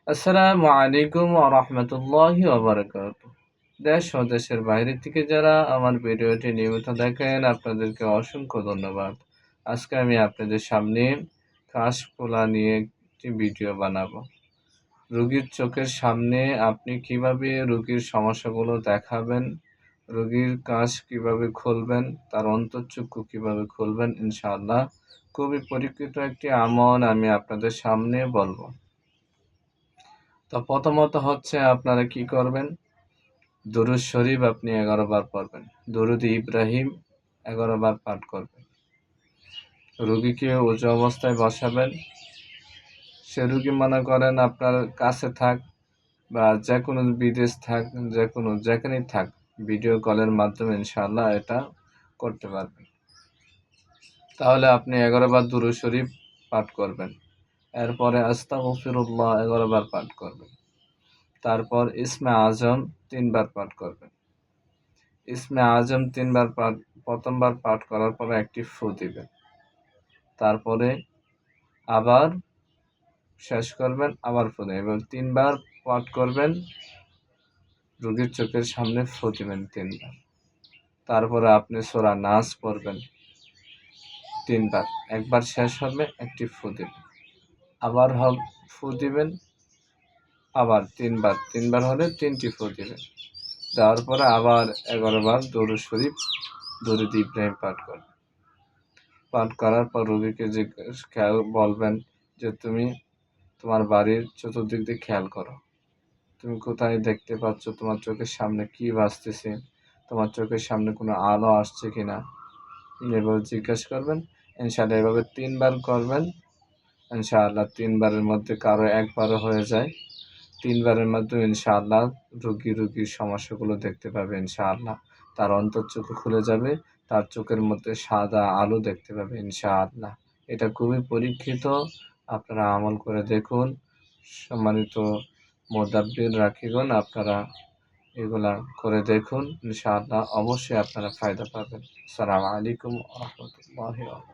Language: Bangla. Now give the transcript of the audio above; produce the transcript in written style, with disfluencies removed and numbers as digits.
আসসালামু আলাইকুম ওয়া রাহমাতুল্লাহি ওয়া বারাকাতুহু। দেশ ও দেশের বাইরে থেকে যারা আমার ভিডিওটি নিয়মিত দেখেন, আপনাদেরকে অসংখ্য ধন্যবাদ। আজকে আমি আপনাদের সামনে কাশফুলা নিয়ে একটি ভিডিও বানাবো। রোগীর চোখের সামনে আপনি কিভাবে রোগীর সমস্যাগুলো দেখাবেন, রোগীর কাশ কিভাবে খুলবেন, তার অন্তঃচক্ষু কিভাবে খুলবেন, ইনশাআল্লাহ খুবই পরীক্ষিত একটি আমল আমি আপনাদের সামনে বলবো। তো প্রথমত হচ্ছে আপনারা কি করবেন, দরুদ শরীফ আপনি 11 বার পড়বেন, দরুদ ইব্রাহিম 11 বার পাঠ করবেন। রোগীকে উঁচু অবস্থায় বসাবেন। সে রোগী মনে করেন আপনার কাছে থাক বা যে কোনো বিদেশ থাক, যেখানেই থাক, ভিডিও কলের মাধ্যমে ইনশাআল্লাহ এটা করতে পারবেন। তাহলে আপনি 11 বার দরুদ শরীফ পাঠ করবেন। এরপরে আস্তাগফিরুল্লাহ 11 বার পাঠ করবেন। তারপর ইসমে আজম 3 বার পাঠ করবেন। ইসমে আজম 3 বার পাঠ, প্রথমবার পাঠ করার পরে একটি ফু দিবেন। তারপরে আবার শেষ করবেন, আবার ফু দিবেন এবং 3 বার পাঠ করবেন। রোগীর চোখের সামনে ফু দিবেন 3 বার। তারপরে আপনি সূরা নাস পড়বেন 3 বার। একবার শেষ হবে, একটি ফু দিবেন। আবার ফু দিবেন, আবার 3 বার। 3 বার হলে 3টি ফু দিবেন। দেওয়ার পরে আবার 11 বার দরুদ শরীফ, দরুদ ইব্রাহিম পাঠ করবেন। পাঠ করার পর রোগীকে বলবেন যে তুমি তোমার বাড়ির চতুর্দিক দিয়ে খেয়াল করো। তুমি কোথায় দেখতে পাচ্ছ, তোমার চোখের সামনে কি ভাসতেছে, তোমার চোখের সামনে কোনো আলো আসছে কিনা, এভাবে জিজ্ঞাসা করবেন। ইনশাআল্লাহ এভাবে 3 বার করবেন। ইনশাআল্লাহ 3 বারের মধ্যে কারো একবারও হয়ে যায়। 3 বারের মাধ্যমে ইনশাআল্লাহ রোগীর সমস্যাগুলো দেখতে পাবে ইনশাআল্লাহ। তার অন্তঃচক্ষু খুলে যাবে, তার চোখের মধ্যে সাদা আলো দেখতে পাবে ইনশাআল্লাহ। এটা খুবই পরীক্ষিত, আপনারা আমল করে দেখুন। সম্মানিত মুদাব্বির রাখিগণ, আপনারা এগুলা করে দেখুন, ইনশাআল্লাহ অবশ্যই আপনারা ফায়দা পাবেন। আসসালামু আলাইকুম ওয়া রাহমাতুল্লাহি ওয়া বারাকাতুহু।